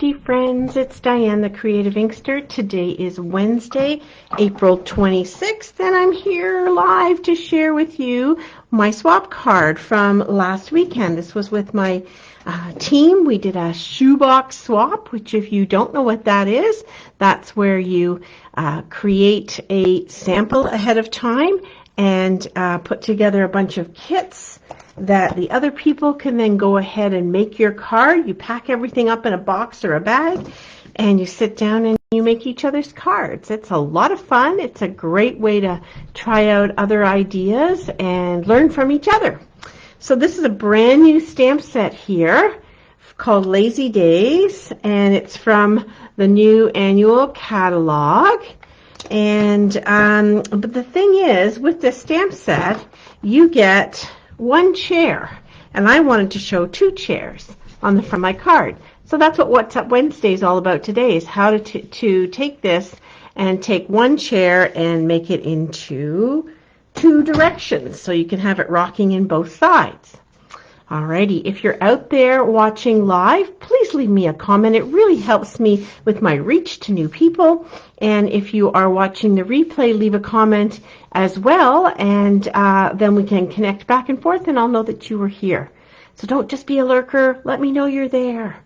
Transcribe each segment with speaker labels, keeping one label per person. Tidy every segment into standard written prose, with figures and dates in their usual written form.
Speaker 1: crafty friends, it's Diane the Creative Inkster. Today is Wednesday, April 26th, and I'm here live to share with you my swap card from last weekend. This was with my team. We did a shoebox swap, which if you don't know what that is, that's where you create a sample ahead of time and put together a bunch of kits that the other people can then go ahead and make your card. You pack everything up in a box or a bag and you sit down and you make each other's cards. It's a lot of fun. It's a great way to try out other ideas and learn from each other. So this is a brand new stamp set here called Lazy Days, and it's from the new annual catalog. And but the thing is, with this stamp set, you get one chair, and I wanted to show two chairs on the front of my card. So that's what What's Up Wednesday is all about today, is how to take this and take one chair and make it into two directions so you can have it rocking in both sides. Alrighty, if you're out there watching live, please leave me a comment. It really helps me with my reach to new people. And if you are watching the replay, leave a comment as well, and then we can connect back and forth, and I'll know that you were here. So don't just be a lurker. Let me know you're there.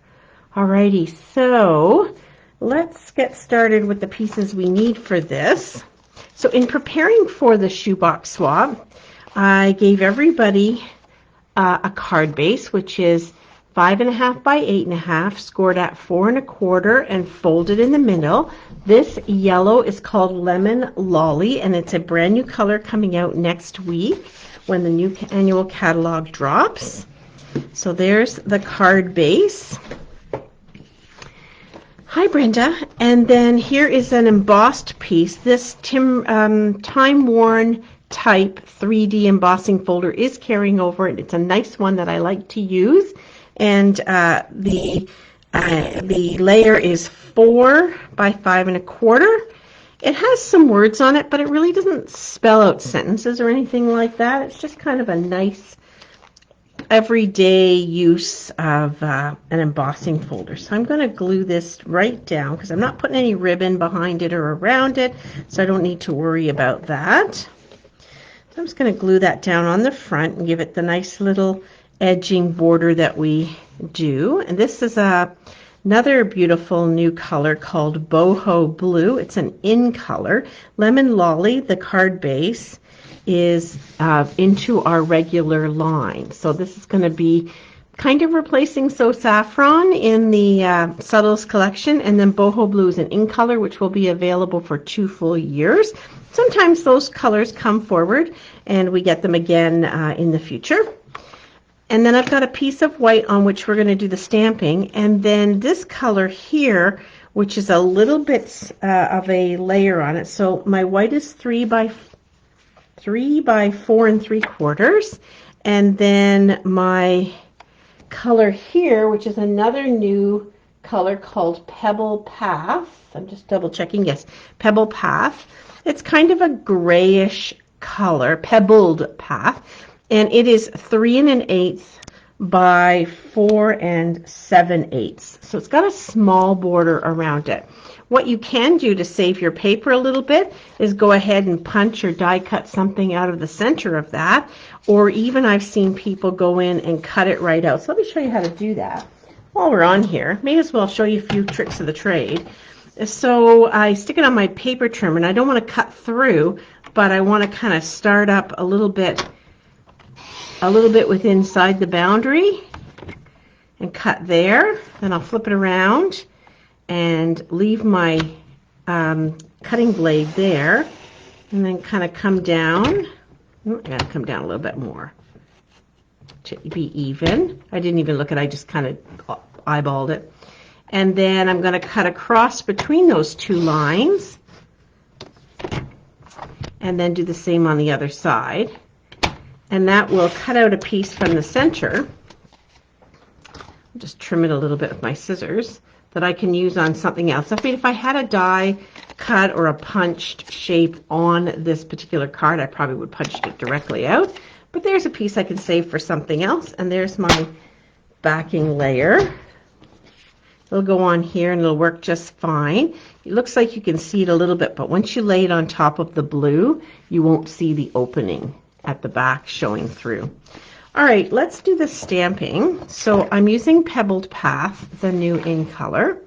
Speaker 1: Alrighty, so let's get started with the pieces we need for this. So in preparing for the shoebox swap, I gave everybody a card base, which is 5.5 by 8.5, scored at 4 1/4 and folded in the middle. This yellow is called Lemon Lolly, and it's a brand new color coming out next week when the new annual catalog drops. So there's the card base. Hi Brenda. And then here is an embossed piece. This time-worn type 3D embossing folder is carrying over, and it's a nice one that I like to use. And the layer is 4 by 5 1/4. It has some words on it, but it really doesn't spell out sentences or anything like that. It's just kind of a nice everyday use of an embossing folder. So I'm going to glue this right down because I'm not putting any ribbon behind it or around it, so I don't need to worry about that. I'm just going to glue that down on the front and give it the nice little edging border that we do. And this is another beautiful new color called Boho Blue. It's an in color. Lemon Lolly, the card base, is into our regular line. So this is going to be kind of replacing So Saffron in the Subtles collection, and then Boho Blue is an in color, which will be available for 2 full years. Sometimes those colors come forward and we get them again in the future. And then I've got a piece of white on which we're going to do the stamping, and then this color here, which is a little bit of a layer on it. So my white is 3 by 4 3/4, and then my color here, which is another new color called Pebble Path. I'm just double checking. Yes, Pebble Path. It's kind of a grayish color, Pebbled Path, and it is 3 1/8 by 4 7/8. So it's got a small border around it. What you can do to save your paper a little bit is go ahead and punch or die cut something out of the center of that, or even I've seen people go in and cut it right out. So let me show you how to do that. While we're on here, may as well show you a few tricks of the trade. So I stick it on my paper trimmer, and I don't want to cut through, but I want to kind of start up a little bit with inside the boundary and cut there. Then I'll flip it around and leave my cutting blade there, and then kind of come down. I gotta come down a little bit more to be even. I didn't even look at it, I just kind of eyeballed it. And then I'm going to cut across between those two lines and then do the same on the other side. And that will cut out a piece from the center. I'll just trim it a little bit with my scissors that I can use on something else. I mean, if I had a die cut or a punched shape on this particular card, I probably would punch it directly out. But there's a piece I can save for something else. And there's my backing layer. It'll go on here and it'll work just fine. It looks like you can see it a little bit, but once you lay it on top of the blue, you won't see the opening at the back showing through. All right, let's do the stamping. So I'm using Pebbled Path, the new in color,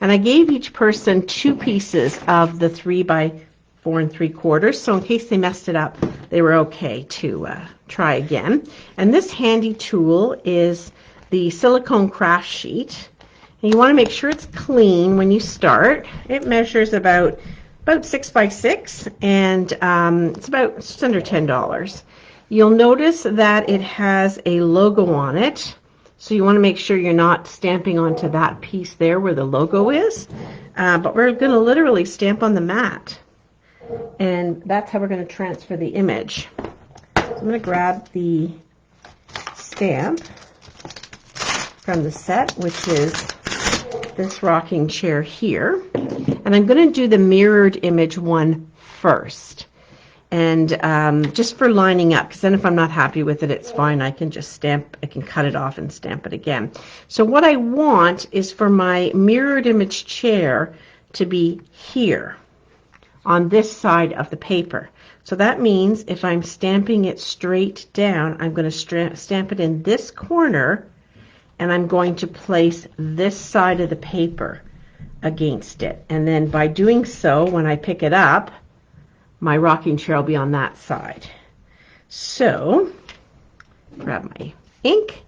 Speaker 1: and I gave each person 2 pieces of the 3 by 4 3/4, so in case they messed it up, they were okay to try again. And this handy tool is the silicone craft sheet. And you want to make sure it's clean when you start. It measures about 6 by 6, and it's just under $10. You'll notice that it has a logo on it, so you want to make sure you're not stamping onto that piece there where the logo is. But we're going to literally stamp on the mat, and that's how we're going to transfer the image. So I'm going to grab the stamp from the set, which is this rocking chair here, and I'm going to do the mirrored image one first, and just for lining up, because then if I'm not happy with it, it's fine. I can just I can cut it off and stamp it again. So what I want is for my mirrored image chair to be here on this side of the paper. So that means if I'm stamping it straight down, I'm going to stamp it in this corner, and I'm going to place this side of the paper against it. And then by doing so, when I pick it up, my rocking chair will be on that side. So, grab my ink.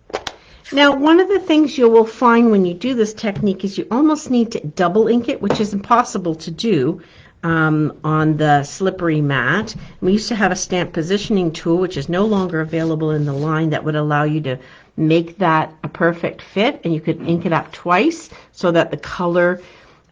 Speaker 1: Now, one of the things you will find when you do this technique is you almost need to double ink it, which is impossible to do on the slippery mat. We used to have a stamp positioning tool, which is no longer available in the line, that would allow you to make that a perfect fit, and you could ink it up twice so that the color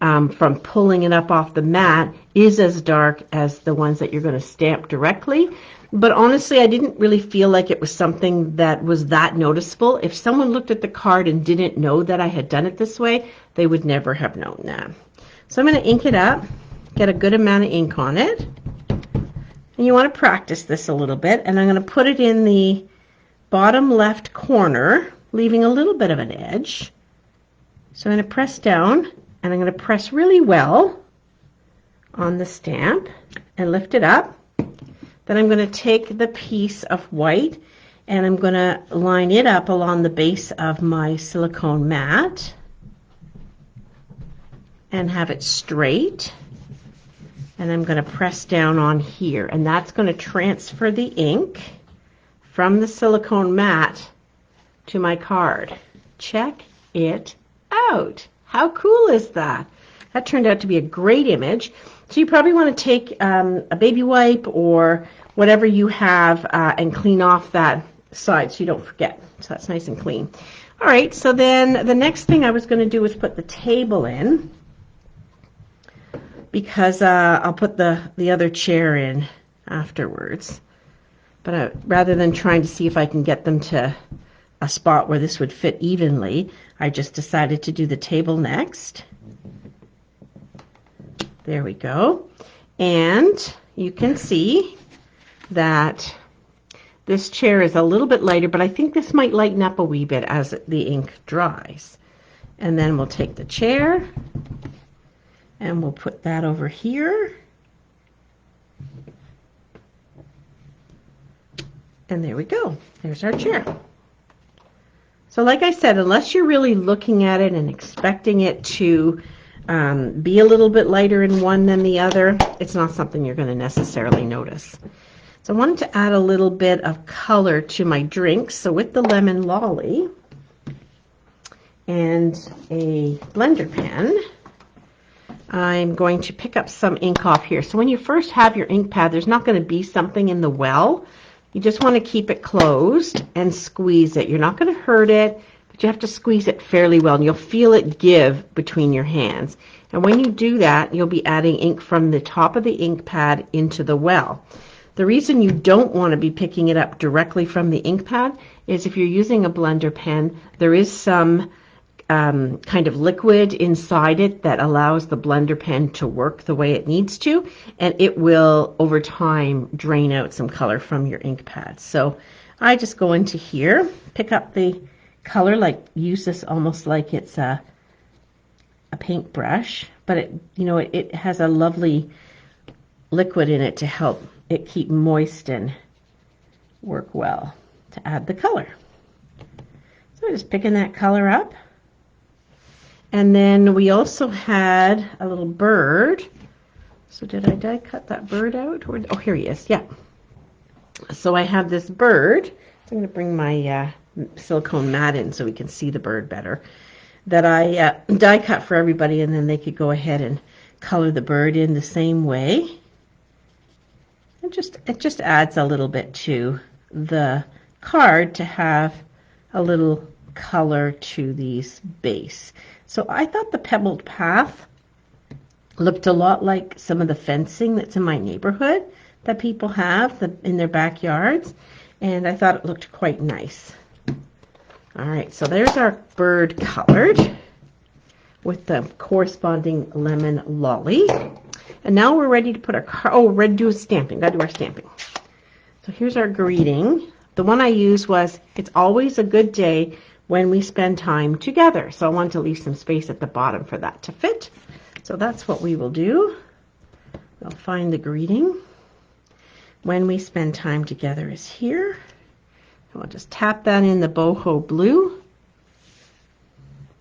Speaker 1: from pulling it up off the mat is as dark as the ones that you're going to stamp directly. But honestly, I didn't really feel like it was something that was that noticeable. If someone looked at the card and didn't know that I had done it this way, they would never have known that. So I'm going to ink it up, get a good amount of ink on it, and you want to practice this a little bit, and I'm going to put it in the bottom left corner, leaving a little bit of an edge. So I'm going to press down, and I'm going to press really well on the stamp and lift it up. Then I'm going to take the piece of white, and I'm going to line it up along the base of my silicone mat and have it straight. And I'm going to press down on here, and that's going to transfer the ink from the silicone mat to my card. Check it out. How cool is that? That turned out to be a great image. So you probably want to take a baby wipe or whatever you have and clean off that side so you don't forget. So that's nice and clean. All right, so then the next thing I was going to do was put the table in, because I'll put the other chair in afterwards. But rather than trying to see if I can get them to a spot where this would fit evenly, I just decided to do the table next. There we go. And you can see that this chair is a little bit lighter, but I think this might lighten up a wee bit as the ink dries. And then we'll take the chair and we'll put that over here. And there we go. There's our chair. So like I said, unless you're really looking at it and expecting it to be a little bit lighter in one than the other, it's not something you're going to necessarily notice. So I wanted to add a little bit of color to my drinks. So with the lemon lolly and a blender pen, I'm going to pick up some ink off here. So when you first have your ink pad, there's not going to be something in the well. You just want to keep it closed and squeeze it. You're not going to hurt it, but you have to squeeze it fairly well, and you'll feel it give between your hands. And when you do that, you'll be adding ink from the top of the ink pad into the well. The reason you don't want to be picking it up directly from the ink pad is if you're using a blender pen, there is some kind of liquid inside it that allows the blender pen to work the way it needs to, and it will over time drain out some color from your ink pad. So I just go into here, pick up the color, like use this almost like it's a a paintbrush, but it has a lovely liquid in it to help it keep moist and work well to add the color. So I'm just picking that color up. And then we also had a little bird. So did I die cut that bird out? Oh, here he is. Yeah. So I have this bird. So I'm going to bring my silicone mat in so we can see the bird better. That I die cut for everybody, and then they could go ahead and color the bird in the same way. It just adds a little bit to the card to have a little color to these base. So I thought the pebbled path looked a lot like some of the fencing that's in my neighborhood that people have in their backyards, and I thought it looked quite nice. All right, so there's our bird colored with the corresponding lemon lolly. And now we're ready to put our ready to do stamping. Gotta do our stamping. So here's our greeting. The one I used was, it's always a good day when we spend time together. So I wanted to leave some space at the bottom for that to fit. So that's what we will do. We'll find the greeting. When we spend time together is here. We'll just tap that in the boho blue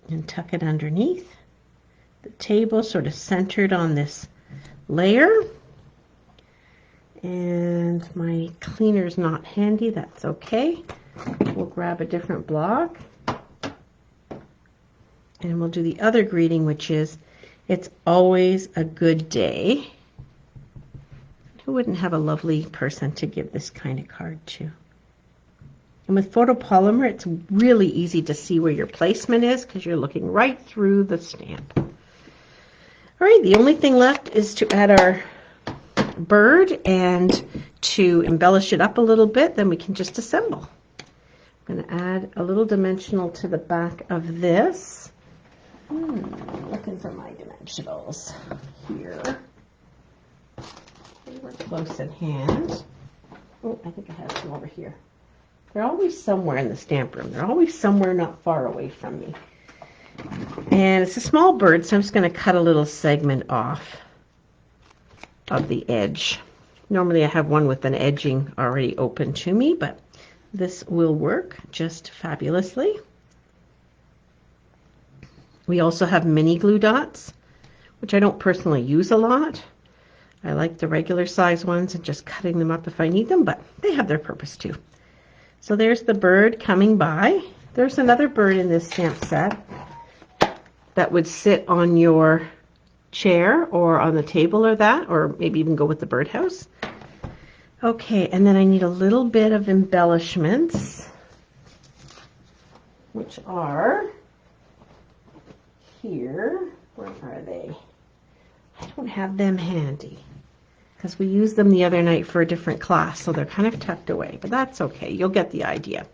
Speaker 1: and tuck it underneath. The table sort of centered on this layer. And my cleaner's not handy, that's okay. We'll grab a different block. And we'll do the other greeting, which is, it's always a good day. Who wouldn't have a lovely person to give this kind of card to? And with photopolymer, it's really easy to see where your placement is because you're looking right through the stamp. All right, the only thing left is to add our bird and to embellish it up a little bit, then we can just assemble. I'm going to add a little dimensional to the back of this. Looking for my dimensionals here. They were close at hand. Oh, I think I have some over here. They're always somewhere in the stamp room. They're always somewhere not far away from me. And it's a small bird, so I'm just going to cut a little segment off of the edge. Normally I have one with an edging already open to me, but this will work just fabulously. We also have mini glue dots, which I don't personally use a lot. I like the regular size ones and just cutting them up if I need them, but they have their purpose too. So there's the bird coming by. There's another bird in this stamp set that would sit on your chair or on the table or maybe even go with the birdhouse. Okay, and then I need a little bit of embellishments, which are here. Where are they? I don't have them handy because we used them the other night for a different class, so they're kind of tucked away, but that's okay. You'll get the idea.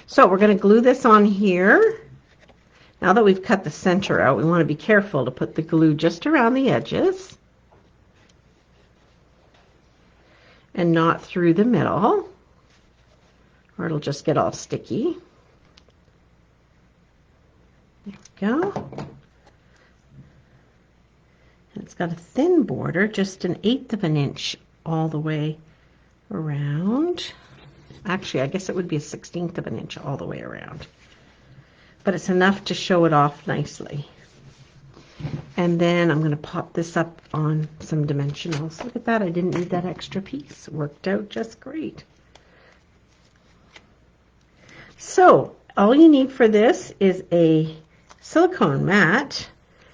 Speaker 1: So we're going to glue this on here. Now that we've cut the center out, we want to be careful to put the glue just around the edges and not through the middle, or it'll just get all sticky. There we go. It's got a thin border, just 1/8 of an inch all the way around. Actually, I guess it would be 1/16 of an inch all the way around. But it's enough to show it off nicely. And then I'm going to pop this up on some dimensionals. Look at that, I didn't need that extra piece. Worked out just great. So, all you need for this is a silicone mat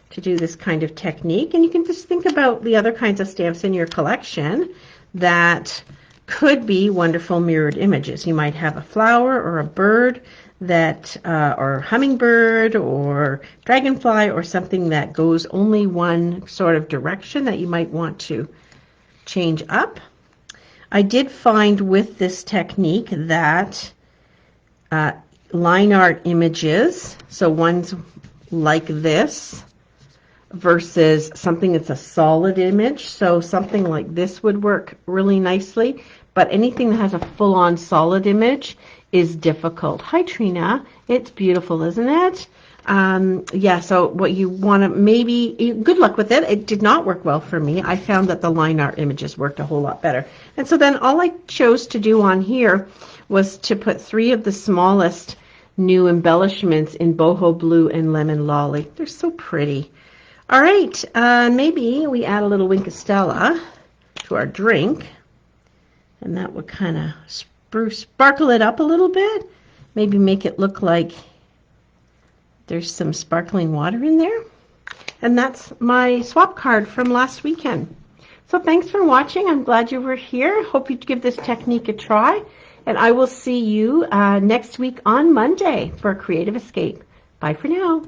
Speaker 1: to do this kind of technique, and you can just think about the other kinds of stamps in your collection that could be wonderful mirrored images. You might have a flower or a bird that, or hummingbird or dragonfly or something that goes only one sort of direction that you might want to change up. I did find with this technique that line art images, so ones like this, versus something that's a solid image. So something like this would work really nicely, but anything that has a full-on solid image is difficult. Hi Trina, it's beautiful, isn't it? Yeah, so what you want to maybe, good luck with it. It did not work well for me. I found that the line art images worked a whole lot better. And so then all I chose to do on here was to put 3 of the smallest new embellishments in boho blue and lemon lolly. They're so pretty. All right, maybe we add a little Winkostella to our drink, and that would kind of sparkle it up a little bit. Maybe make it look like there's some sparkling water in there. And that's my swap card from last weekend. So thanks for watching. I'm glad you were here. Hope you give this technique a try. And I will see you next week on Monday for a Creative Escape. Bye for now.